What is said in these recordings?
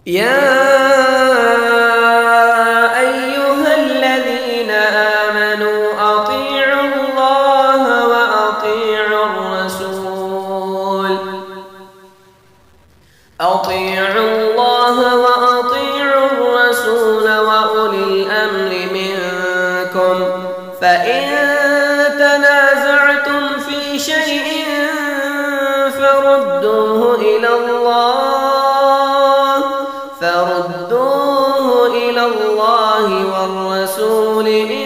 يا أيها الذين آمنوا أطيعوا الله وأطيعوا الرسول وأولي الأمر منكم فإن تنازعتم في شيء فردوه إلى الله والرسول إن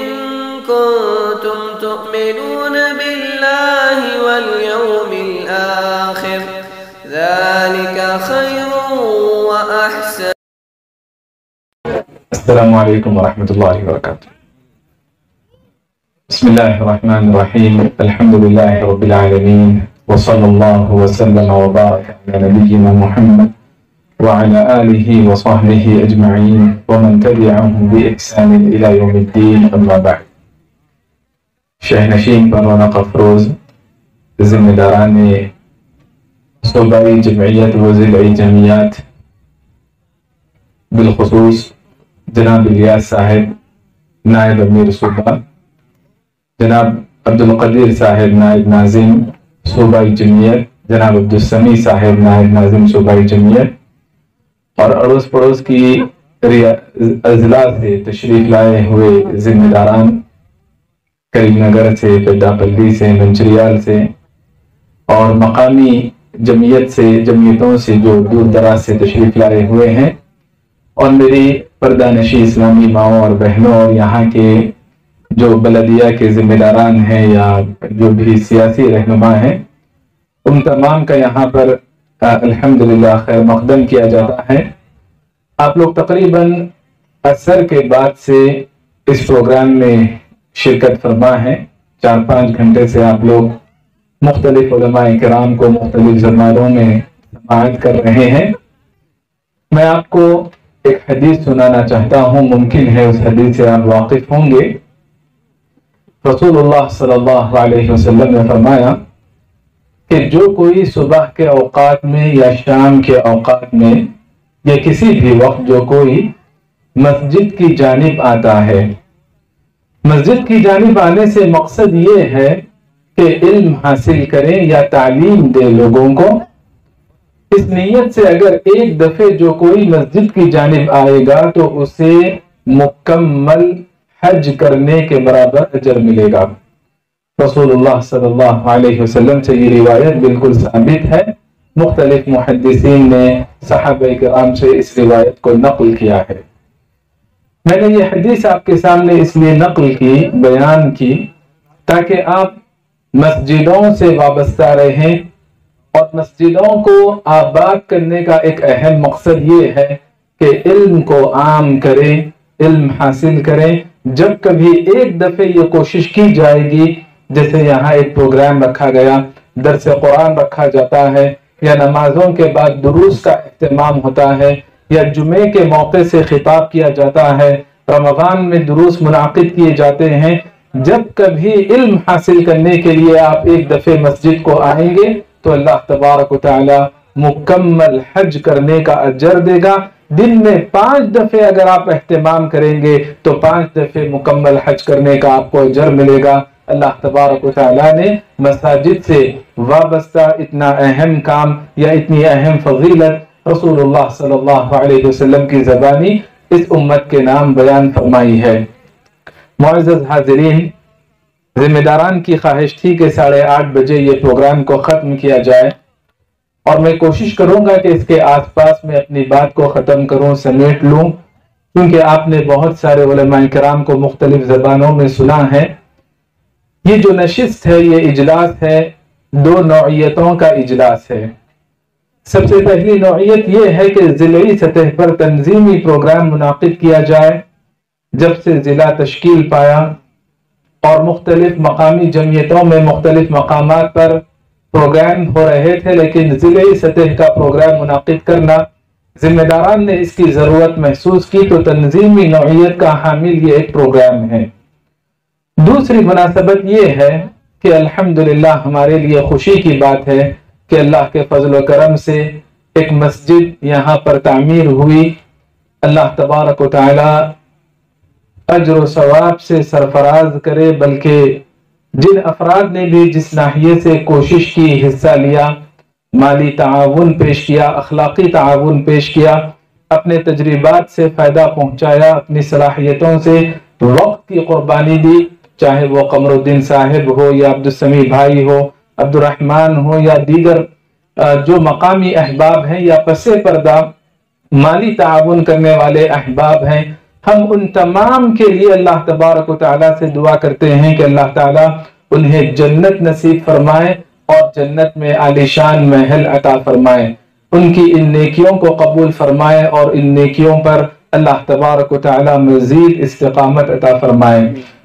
كنتم تؤمنون بالله واليوم الآخر ذلك خير وأحسن. السلام عليكم ورحمة الله وبركاته. بسم الله الرحمن الرحيم. الحمد لله رب العالمين، وصلى الله وسلم وبارك على نبينا محمد وعلى آله وصحبه أجمعين ومن تبعهم بإحسان إلى يوم الدين، أما بعد. شہنشین پروانہ افروز ذمہ داران صوبائی جمعیت و ضلعی جمعیات، بالخصوص جناب الیاس صاحب نائب امیر صوبہ، جناب عبدالقدیر صاحب نائب ناظم صوبائی جمعیت، جناب عبدالسمیع صاحب نائب ناظم صوبائی جمعیت، اور اڑوس پڑوس کی اضلاع سے تشریف لائے ہوئے ذمہ داران، کریم نگر سے، پیدا پلی سے، منچریال سے، اور مقامی جمعیتوں سے جو دور دراز سے تشریف لائے ہوئے ہیں، اور میری پردہ نشی اسلامی ماؤں اور بہنوں، اور یہاں کے جو بلدیہ کے ذمہ داران ہیں یا جو بھی سیاسی رہنما ہیں، ان تمام کا یہاں پر الحمدللہ خیر مقدم کیا جاتا ہے۔ آپ لوگ تقریباً عصر کے بعد سے اس پروگرام میں شرکت فرما ہے۔ 4-5 گھنٹے سے آپ لوگ مختلف علماء کرام کو مختلف زبانوں میں سماعت کر رہے ہیں۔ میں آپ کو ایک حدیث سنانا چاہتا ہوں، ممکن ہے اس حدیث سے آپ واقف ہوں گے۔ رسول اللہ صلی اللہ علیہ وسلم نے فرمایا کہ جو کوئی صبح کے اوقات میں یا شام کے اوقات میں یا کسی بھی وقت جو کوئی مسجد کی جانب آتا ہے، مسجد کی جانب آنے سے مقصد یہ ہے کہ علم حاصل کرے یا تعلیم دے لوگوں کو، اس نیت سے اگر ایک دفعہ جو کوئی مسجد کی جانب آئے گا تو اسے مکمل حج کرنے کے برابر اجر ملے گا۔ رسول اللہ صلی اللہ علیہ وسلم سے یہ روایت بالکل ثابت ہے۔ مختلف محدثین نے صحابہ کرام سے اس روایت کو نقل کیا ہے۔ میں نے یہ حدیث آپ کے سامنے اس لیے نقل کی، بیان کی، تاکہ آپ مسجدوں سے وابستہ رہیں، اور مسجدوں کو آباد کرنے کا ایک اہم مقصد یہ ہے کہ علم کو عام کریں، علم حاصل کریں۔ جب کبھی ایک دفعہ یہ کوشش کی جائے گی، جیسے یہاں ایک پروگرام رکھا گیا، درس قرآن رکھا جاتا ہے، یا نمازوں کے بعد دروس کا اہتمام ہوتا ہے، یا جمعے کے موقع سے خطاب کیا جاتا ہے، رمضان میں دروس منعقد کیے جاتے ہیں، جب کبھی علم حاصل کرنے کے لیے آپ ایک دفعہ مسجد کو آئیں گے تو اللہ تبارک و تعالی مکمل حج کرنے کا اجر دے گا۔ دن میں 5 دفعے اگر آپ اہتمام کریں گے تو 5 دفعے مکمل حج کرنے کا آپ کو اجر ملے گا۔ اللہ تبارک و تعالی نے مساجد سے وابستہ اتنا اہم کام یا اتنی اہم فضیلت رسول اللہ صلی اللہ علیہ وسلم کی زبانی اس امت کے نام بیان فرمائی ہے۔ معزز حاضرین، ذمہ داران کی خواہش تھی کہ 8:30 بجے یہ پروگرام کو ختم کیا جائے، اور میں کوشش کروں گا کہ اس کے آس پاس میں اپنی بات کو ختم کروں، سمیٹ لوں، کیونکہ آپ نے بہت سارے علماء کرام کو مختلف زبانوں میں سنا ہے۔ یہ جو نشست ہے، یہ اجلاس ہے، 2 نوعیتوں کا اجلاس ہے۔ سب سے پہلی نوعیت یہ ہے کہ ضلعی سطح پر تنظیمی پروگرام منعقد کیا جائے۔ جب سے ضلع تشکیل پایا اور مختلف مقامی جمعیتوں میں مختلف مقامات پر پروگرام ہو رہے تھے، لیکن ضلعی سطح کا پروگرام منعقد کرنا ذمہ داران نے اس کی ضرورت محسوس کی، تو تنظیمی نوعیت کا حامل یہ ایک پروگرام ہے۔ دوسری مناسبت یہ ہے کہ الحمدللہ ہمارے لیے خوشی کی بات ہے کہ اللہ کے فضل و کرم سے ایک مسجد یہاں پر تعمیر ہوئی. اللہ تبارک و تعالی اجر و ثواب سے سرفراز کرے. بلکہ جن افراد نے بھی جس ناحیے سے کوشش کی، حصہ لیا، مالی تعاون پیش کیا، اخلاقی تعاون پیش کیا، اپنے تجربات سے فائدہ پہنچایا، اپنی صلاحیتوں سے وقت کی قربانی دی، چاہے وہ قمر الدین صاحب ہو یا عبدالسمیع بھائی ہو، عبد الرحمن ہو یا دیگر جو مقامی احباب ہیں یا پس پردہ مالی تعاون کرنے والے احباب ہیں، ہم ان تمام کے لیے اللہ تبارک و تعالیٰ سے دعا کرتے ہیں کہ اللہ تعالیٰ انہیں جنت نصیب فرمائے اور جنت میں عالیشان محل عطا فرمائے. ان کی ان نیکیوں کو قبول فرمائے اور ان نیکیوں پر اللہ تبارک و تعالیٰ مزید استقامت عطا فرمائے.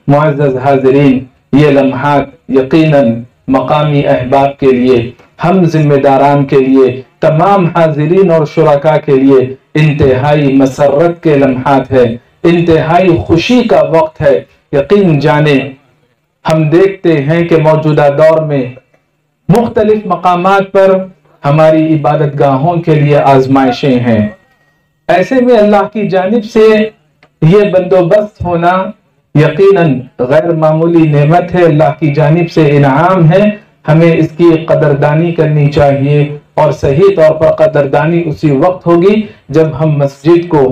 معزز حاضرین، یہ لمحات یقیناً مقامی احباب کے لیے، ہم ذمہ داران کے لیے، تمام حاضرین اور شرکاء کے لیے انتہائی مسرت کے لمحات ہے، انتہائی خوشی کا وقت ہے. یقین جانیں ہم دیکھتے ہیں کہ موجودہ دور میں مختلف مقامات پر ہماری عبادت گاہوں کے لیے آزمائشیں ہیں. ایسے میں اللہ کی جانب سے یہ بندوبست ہونا یقیناً غیر معمولی نعمت ہے، اللہ کی جانب سے انعام ہے. ہمیں اس کی قدردانی کرنی چاہیے، اور صحیح طور پر قدردانی اسی وقت ہوگی جب ہم مسجد کو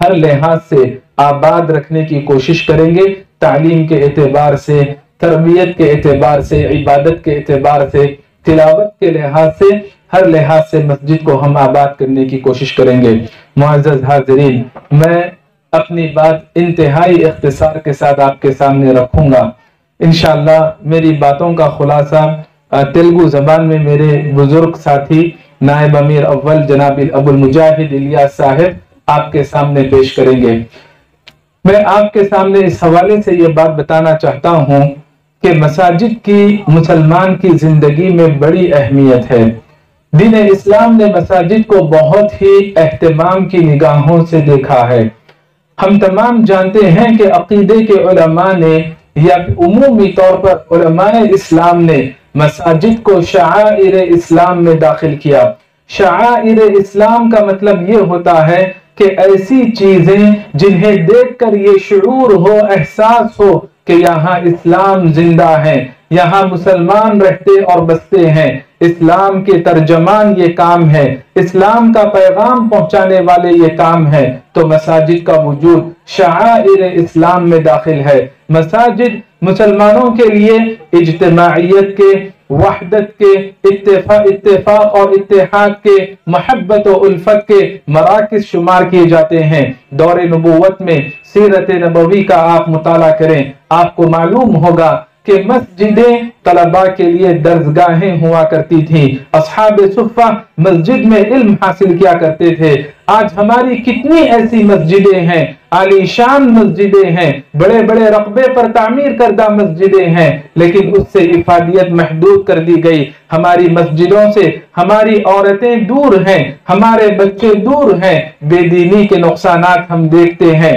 ہر لحاظ سے آباد رکھنے کی کوشش کریں گے. تعلیم کے اعتبار سے، تربیت کے اعتبار سے، عبادت کے اعتبار سے، تلاوت کے لحاظ سے، ہر لحاظ سے مسجد کو ہم آباد کرنے کی کوشش کریں گے. معزز حاضرین، میں اپنی بات انتہائی اختصار کے ساتھ آپ کے سامنے رکھوں گا. انشاءاللہ میری باتوں کا خلاصہ تیلگو زبان میں میرے بزرگ ساتھی نائب امیر اول جناب ابو المجاہد الیاس صاحب آپ کے سامنے پیش کریں گے. میں آپ کے سامنے اس حوالے سے یہ بات بتانا چاہتا ہوں کہ مساجد کی مسلمان کی زندگی میں بڑی اہمیت ہے. دین اسلام نے مساجد کو بہت ہی اہتمام کی نگاہوں سے دیکھا ہے. ہم تمام جانتے ہیں کہ عقیدے کے علماء نے یا عمومی طور پر علماء اسلام نے مساجد کو شعائر اسلام میں داخل کیا. شعائر اسلام کا مطلب یہ ہوتا ہے کہ ایسی چیزیں جنہیں دیکھ کر یہ شعور ہو، احساس ہو کہ یہاں اسلام زندہ ہے، یہاں مسلمان رہتے اور بستے ہیں، اسلام کے ترجمان یہ کام ہے، اسلام کا پیغام پہنچانے والے یہ کام ہے. تو مساجد کا وجود شعائر اسلام میں داخل ہے. مساجد مسلمانوں کے لیے اجتماعیت کے، وحدت کے، اتفاق اور اتحاد کے، محبت و الفت کے مراکز شمار کیے جاتے ہیں. دور نبوت میں سیرت نبوی کا آپ مطالعہ کریں، آپ کو معلوم ہوگا کہ مسجدیں طلباء کے لیے درسگاہیں ہوا کرتی تھیں. اصحاب صفہ مسجد میں علم حاصل کیا کرتے تھے. آج ہماری کتنی ایسی مسجدیں ہیں، عالی شان مسجدیں ہیں، بڑے بڑے رقبے پر تعمیر کردہ مسجدیں ہیں، لیکن اس سے افادیت محدود کر دی گئی. ہماری مسجدوں سے ہماری عورتیں دور ہیں، ہمارے بچے دور ہیں، بے دینی کے نقصانات ہم دیکھتے ہیں.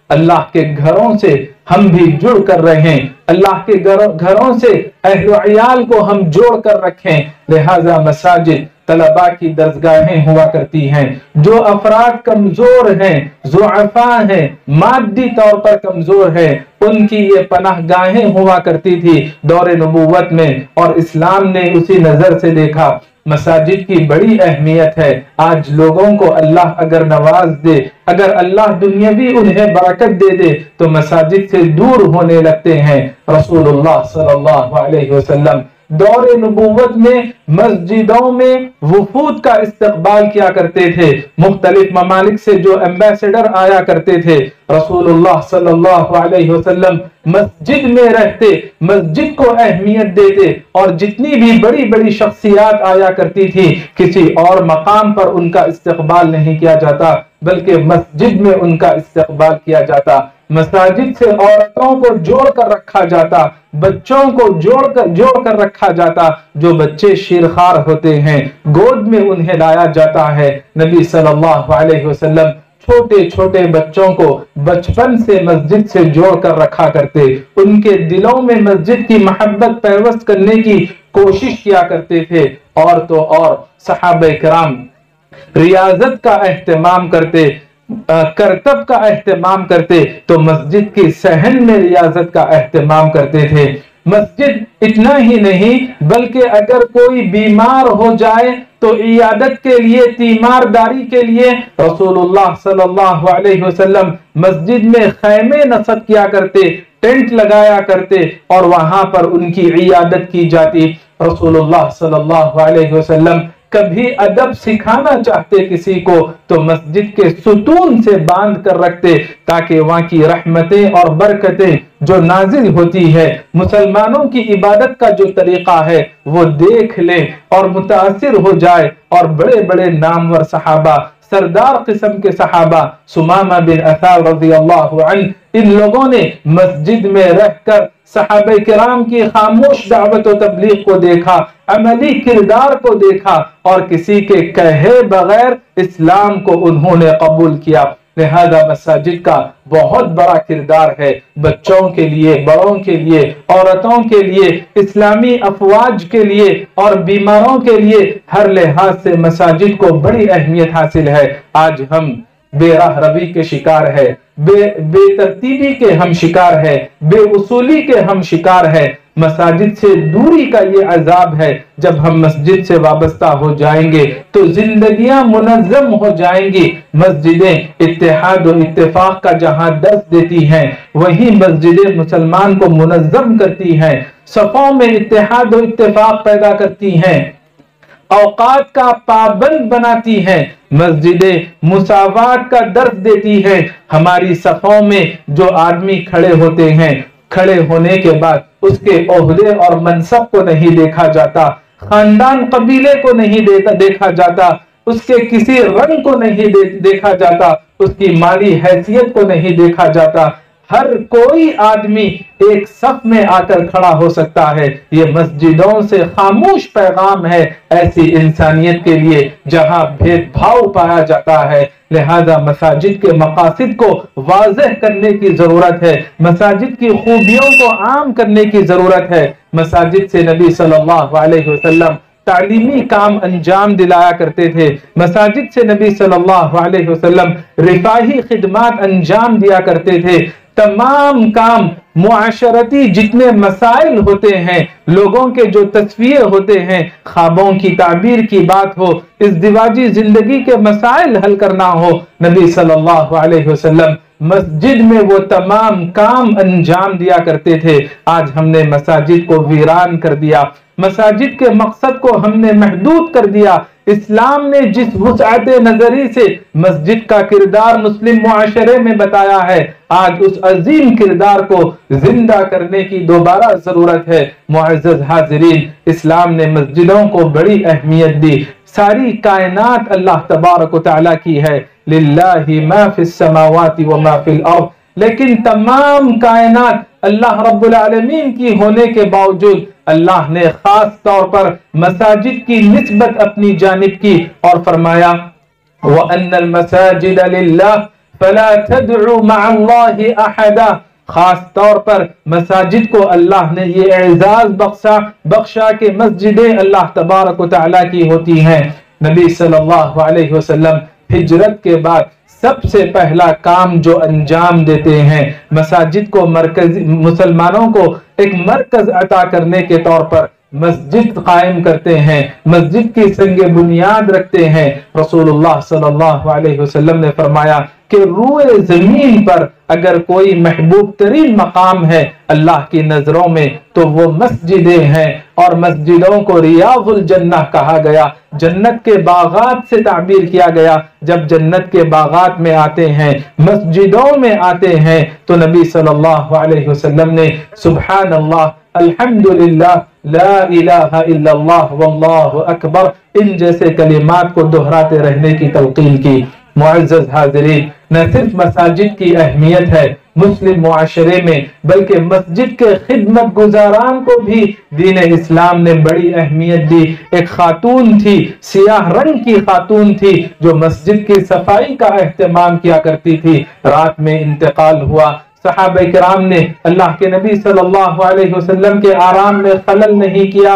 اللہ کے گھروں سے ہم بھی جڑ کر رہیں، اللہ کے گھروں سے اہل و عیال کو ہم جوڑ کر رکھیں. لہذا مساجد طلباء کی درسگاہیں ہوا کرتی ہیں. جو افراد کمزور ہیں، ضعفاء ہیں، مادی طور پر کمزور ہیں، ان کی یہ پناہ گاہیں ہوا کرتی تھی دور نبوت میں، اور اسلام نے اسی نظر سے دیکھا. مساجد کی بڑی اہمیت ہے. آج لوگوں کو اللہ اگر نواز دے، اگر اللہ دنیاوی انہیں برکت دے دے تو مساجد سے دور ہونے لگتے ہیں. رسول اللہ صلی اللہ علیہ وسلم دور نبوت میں مسجدوں میں وفود کا استقبال کیا کرتے تھے. مختلف ممالک سے جو ایمبیسڈر آیا کرتے تھے، رسول اللہ صلی اللہ علیہ وسلم مسجد میں رہتے، مسجد کو اہمیت دیتے، اور جتنی بھی بڑی بڑی شخصیات آیا کرتی تھی کسی اور مقام پر ان کا استقبال نہیں کیا جاتا، بلکہ مسجد میں ان کا استقبال کیا جاتا. مساجد سے عورتوں کو جوڑ کر رکھا جاتا، بچوں کو جوڑ کر رکھا جاتا. جو بچے شیرخوار ہوتے ہیں گود میں انہیں لایا جاتا ہے. نبی صلی اللہ علیہ وسلم چھوٹے چھوٹے بچوں کو بچپن سے مسجد سے جوڑ کر رکھا کرتے، ان کے دلوں میں مسجد کی محبت پیوست کرنے کی کوشش کیا کرتے تھے. اور تو اور صحابہ کرام ریاضت کا اہتمام کرتے، کرتب کا اہتمام کرتے تو مسجد کی صحن میں ریاضت کا اہتمام کرتے تھے۔ مسجد اتنا ہی نہیں بلکہ اگر کوئی بیمار ہو جائے تو عیادت کے لیے، تیمارداری کے لیے رسول اللہ صلی اللہ علیہ وسلم مسجد میں خیمے نصب کیا کرتے، ٹینٹ لگایا کرتے اور وہاں پر ان کی عیادت کی جاتی۔ رسول اللہ صلی اللہ علیہ وسلم کبھی ادب سکھانا چاہتے کسی کو تو مسجد کے ستون سے باندھ کر رکھتے تاکہ وہاں کی رحمتیں اور برکتیں جو نازل ہوتی ہے، مسلمانوں کی عبادت کا جو طریقہ ہے وہ دیکھ لیں اور متاثر ہو جائے۔ اور بڑے بڑے نامور صحابہ، سردار قسم کے صحابہ، سمامہ بن اثال رضی اللہ عنہ، ان لوگوں نے مسجد میں رہ کر صحابہ کرام کی خاموش دعوت و تبلیغ کو دیکھا، عملی کردار کو دیکھا اور کسی کے کہے بغیر اسلام کو انہوں نے قبول کیا۔ لہذا مساجد کا بہت بڑا کردار ہے بچوں کے لیے، بڑوں کے لیے، عورتوں کے لیے، اسلامی افواج کے لیے اور بیماروں کے لیے، ہر لحاظ سے مساجد کو بڑی اہمیت حاصل ہے۔ آج ہم بے راہ روی کے شکار ہے، بے ترتیبی کے ہم شکار ہے، بے اصولی کے ہم شکار ہے۔ مساجد سے دوری کا یہ عذاب ہے۔ جب ہم مسجد سے وابستہ ہو جائیں گے تو زندگیاں منظم ہو جائیں گی۔ مسجدیں اتحاد و اتفاق کا جہاں درس دیتی ہیں وہی مسجدیں مسلمان کو منظم کرتی ہیں، صفوں میں اتحاد و اتفاق پیدا کرتی ہیں، اوقات کا پابند بناتی ہیں، مسجدیں مساوات کا درس دیتی ہیں۔ ہماری صفوں میں جو آدمی کھڑے ہوتے ہیں، کھڑے ہونے کے بعد اس کے عہدے اور منصب کو نہیں دیکھا جاتا، خاندان قبیلے کو نہیں دیکھا جاتا، اس کے کسی رنگ کو نہیں دیکھا جاتا، اس کی مالی حیثیت کو نہیں دیکھا جاتا۔ ہر کوئی آدمی ایک صف میں آ کر کھڑا ہو سکتا ہے۔ یہ مسجدوں سے خاموش پیغام ہے ایسی انسانیت کے لیے جہاں بھید بھاؤ پایا جاتا ہے۔ لہذا مساجد کے مقاصد کو واضح کرنے کی ضرورت ہے، مساجد کی خوبیوں کو عام کرنے کی ضرورت ہے۔ مساجد سے نبی صلی اللہ علیہ وسلم تعلیمی کام انجام دلایا کرتے تھے، مساجد سے نبی صلی اللہ علیہ وسلم رفاہی خدمات انجام دیا کرتے تھے۔ تمام کام معاشرتی جتنے مسائل ہوتے ہیں، لوگوں کے جو تصویر ہوتے ہیں، خوابوں کی تعبیر کی بات ہو، ازدواجی زندگی کے مسائل حل کرنا ہو، نبی صلی اللہ علیہ وسلم مسجد میں وہ تمام کام انجام دیا کرتے تھے۔ آج ہم نے مساجد کو ویران کر دیا، مساجد کے مقصد کو ہم نے محدود کر دیا۔ اسلام نے جس وسعت نظری سے مسجد کا کردار مسلم معاشرے میں بتایا ہے، آج اس عظیم کردار کو زندہ کرنے کی دوبارہ ضرورت ہے۔ معزز حاضرین، اسلام نے مسجدوں کو بڑی اہمیت دی۔ ساری کائنات اللہ تبارک و تعالیٰ کی ہے، للہ ما فی السماوات وما فی الارض، لیکن تمام کائنات اللہ رب العالمین کی ہونے کے باوجود اللہ نے خاص طور پر مساجد کی نسبت اپنی جانب کی اور فرمایا وَأَنَّ الْمَسَاجِدَ لِلَّهِ فَلَا تَدْعُوا مَعَ اللَّهِ أَحَدًا، خاص طور پر مساجد کو اللہ نے یہ اعزاز بخشا کہ مسجدیں اللہ تبارک و تعالیٰ کی ہوتی ہیں۔ نبی صلی اللہ علیہ وسلم ہجرت کے بعد سب سے پہلا کام جو انجام دیتے ہیں، مساجد کو مسلمانوں کو ایک مرکز عطا کرنے کے طور پر مسجد قائم کرتے ہیں، مسجد کی سنگ بنیاد رکھتے ہیں۔ رسول اللہ صلی اللہ علیہ وسلم نے فرمایا کہ روئے زمین پر اگر کوئی محبوب ترین مقام ہے اللہ کی نظروں میں تو وہ مسجدیں ہیں، اور مسجدوں کو ریاض الجنہ کہا گیا، جنت کے باغات سے تعبیر کیا گیا۔ جب جنت کے باغات میں آتے ہیں، مسجدوں میں آتے ہیں تو نبی صلی اللہ علیہ وسلم نے سبحان اللہ، الحمدللہ، لا الہ الا اللہ، واللہ اکبر، ان جیسے کلمات کو دہراتے رہنے کی تلقین کی۔ معزز حاضرین، نہ صرف مساجد کی اہمیت ہے مسلم معاشرے میں، بلکہ مسجد کے خدمت گزاران کو بھی دین اسلام نے بڑی اہمیت دی۔ ایک خاتون تھی، سیاہ رنگ کی خاتون تھی، جو مسجد کی صفائی کا اہتمام کیا کرتی تھی۔ رات میں انتقال ہوا، صحابہ کرام نے اللہ کے نبی صلی اللہ علیہ وسلم کے آرام میں خلل نہیں کیا،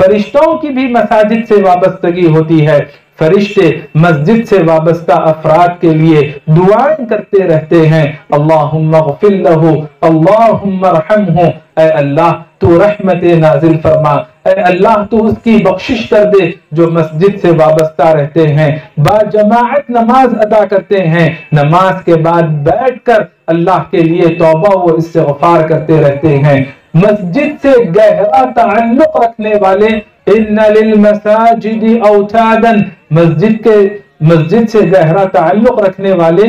فرشتوں کی بھی مساجد سے وابستگی ہوتی ہے. فرشتے مسجد سے وابستہ افراد کے لیے دعائیں کرتے رہتے ہیں. اللہم اغفر لہ، اللہم ارحمہ، اے اللہ تو رحمت نازل فرما، اے اللہ تو اس کی بخشش کر دے جو مسجد سے وابستہ رہتے ہیں، با جماعت نماز ادا کرتے ہیں، نماز کے بعد بیٹھ کر اللہ کے لیے توبہ و استغفار کرتے رہتے ہیں. مسجد سے گہرا تعلق رکھنے والے ان للمساجد اوتادا، مسجد سے گہرا تعلق رکھنے والے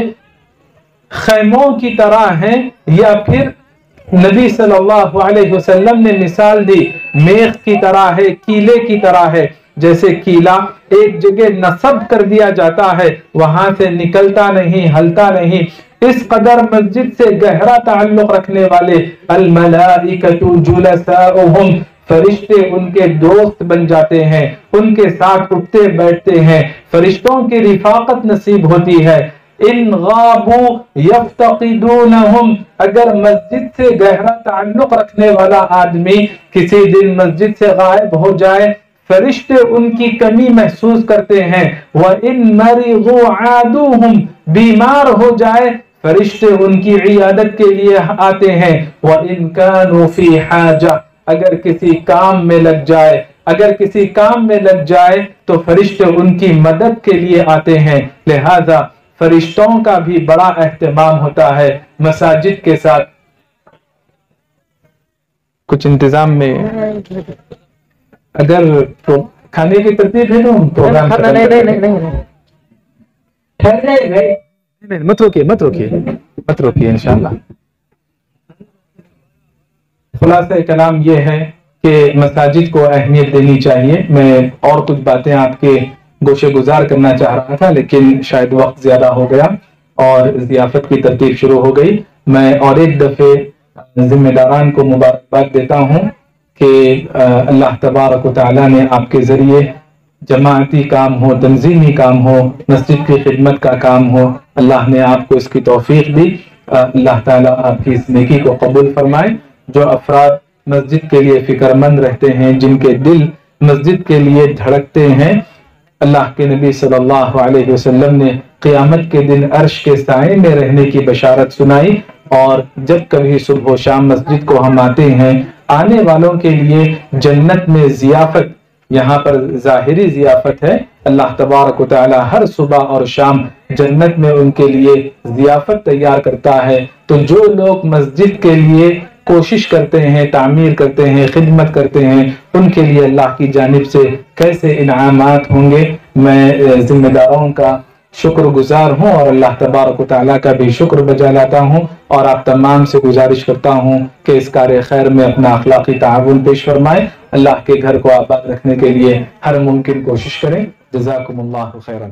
خیموں کی طرح ہیں، یا پھر نبی صلی اللہ علیہ وسلم نے مثال دی میخ کی طرح ہے، کیلے کی طرح ہے. جیسے کیلا ایک جگہ نصب کر دیا جاتا ہے، وہاں سے نکلتا نہیں، ہلتا نہیں، اس قدر مسجد سے گہرا تعلق رکھنے والے الملائکۃ جلساؤہم، فرشتے ان کے دوست بن جاتے ہیں، ان کے ساتھ اٹھتے بیٹھتے ہیں، فرشتوں کی رفاقت نصیب ہوتی ہے. ان غابوا یفتقدونہم، اگر مسجد سے گہرا تعلق رکھنے والا آدمی کسی دن مسجد سے غائب ہو جائے، فرشتے ان کی کمی محسوس کرتے ہیں. وَإِن مَرِضُوا عَادُوهُمْ، بیمار ہو جائے فرشتے ان کی عیادت کے لیے آتے ہیں. وَإِن كَانُوا فِي حَاجَةٍ، اگر کسی کام میں لگ جائے تو فرشتے ان کی مدد کے لیے آتے ہیں. لہذا فرشتوں کا بھی بڑا اہتمام ہوتا ہے مساجد کے ساتھ. کچھ انتظام میں اگر کھانے کی ترتیب ہے تو پروگرام مت روکیے انشاءاللہ. خلاصہ کلام یہ ہے کہ مساجد کو اہمیت دینی چاہیے. میں اور کچھ باتیں آپ کے گوشے گزار کرنا چاہ رہا تھا، لیکن شاید وقت زیادہ ہو گیا اور ضیافت کی ترتیب شروع ہو گئی. میں اور ایک دفعہ ذمہ داران کو مبارکباد دیتا ہوں کہ اللہ تبارک و تعالیٰ نے آپ کے ذریعے جماعتی کام ہو، تنظیمی کام ہو، مسجد کی خدمت کا کام ہو، اللہ نے آپ کو اس کی توفیق دی. اللہ تعالیٰ آپ کی اس نیکی کو قبول فرمائے. جو افراد مسجد کے لیے فکر مند رہتے ہیں، جن کے دل مسجد کے لیے دھڑکتے ہیں، اللہ کے نبی صلی اللہ علیہ وسلم نے قیامت کے دن عرش کے سائے میں رہنے کی بشارت سنائی. اور جب کبھی صبح و شام مسجد کو ہم آتے ہیں، آنے والوں کے لیے جنت میں ضیافت، یہاں پر ظاہری ضیافت ہے، اللہ تبارک و تعالی ہر صبح اور شام جنت میں ان کے لیے ضیافت تیار کرتا ہے. تو جو لوگ مسجد کے لیے کوشش کرتے ہیں، تعمیر کرتے ہیں، خدمت کرتے ہیں، ان کے لیے اللہ کی جانب سے کیسے انعامات ہوں گے. میں ذمہ داروں کا شکر گزار ہوں اور اللہ تبارک و تعالیٰ کا بھی شکر بجا لاتا ہوں، اور آپ تمام سے گزارش کرتا ہوں کہ اس کار خیر میں اپنا اخلاقی تعاون پیش فرمائیں. اللہ کے گھر کو آباد رکھنے کے لیے ہر ممکن کوشش کریں. جزاکم اللہ خیرا.